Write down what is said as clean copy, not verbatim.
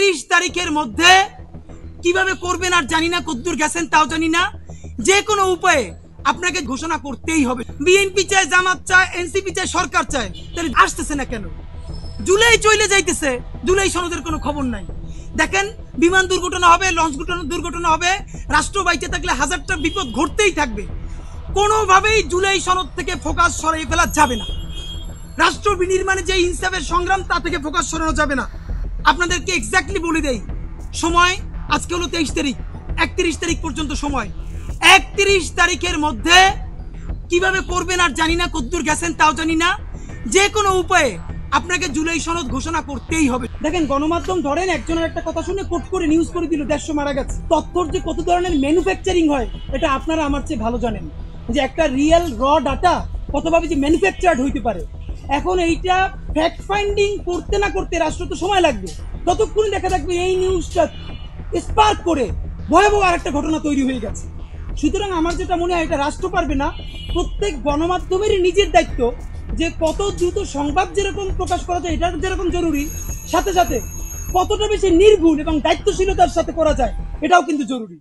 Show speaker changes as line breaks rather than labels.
31 তারিখের মধ্যে কিভাবে করবেন আর জানি না, কদ্দুর গেছেন তাও জানি না। যে কোনো উপায়ে আপনাকে ঘোষণা করতেই হবে। বিএনপি চায়, জামাত চায়, এনসিপি চায়, সরকার চায়, তাহলে আসতেছে না কেন? জুলাই চলে যাইতেছে, জুলাই সনদের কোনো খবর নাই। দেখেন, বিমান দুর্ঘটনা হবে, লঞ্চ দুর্ঘটনা হবে, রাষ্ট্র বাইচে থাকলে হাজারটা বিপদ ঘটতেই থাকবে। কোনোভাবেই জুলাই সনদ থেকে ফোকাস সরাই ফেলা যাবে না। রাষ্ট্র বিনির্মাণে যে ইনসাফের সংগ্রাম, তা থেকে ফোকাস সরানো যাবে না। আপনাদেরকে এক্স্যাক্টলি বলে দেই, সময় আজকে হলো 23 তারিখ, 31 তারিখ পর্যন্ত সময়। 31 তারিখের মধ্যে কিভাবে করবেন আর জানি না, কদ্দুর গেছেন তাও জানি না। যে কোনো উপায়ে আপনাকে জুলাই সনদ ঘোষণা করতেই হবে। দেখেন, গণমাধ্যম ধরেন একজনের একটা কথা শুনে কোট করে নিউজ করে দিল 150 মারা গেছে। তথ্যর যে কত ধরনের ম্যানুফ্যাকচারিং হয়, এটা আপনারা আমার চেয়ে ভালো জানেন, যে একটা রিয়েল র ডাটা কতভাবে যে ম্যানুফ্যাকচার্ড হইতে পারে। এখন এইটা ফ্যাক্ট ফাইন্ডিং করতে না করতে রাষ্ট্র তো সময় লাগবে। ততক্ষণ দেখা থাকবে এই নিউজটা স্পার্ক করে ভয়াবহ আরেকটা ঘটনা তৈরি হয়ে গেছে। সুতরাং আমার যেটা মনে হয়, এটা রাষ্ট্র পারবে না, প্রত্যেক গণমাধ্যমেরই নিজের দায়িত্ব যে কত দ্রুত সংবাদ যেরকম প্রকাশ করা যায়, এটা যেরকম জরুরি, সাথে সাথে কতটা বেশি নির্ভুল এবং দায়িত্বশীলতার সাথে করা যায়, এটাও কিন্তু জরুরি।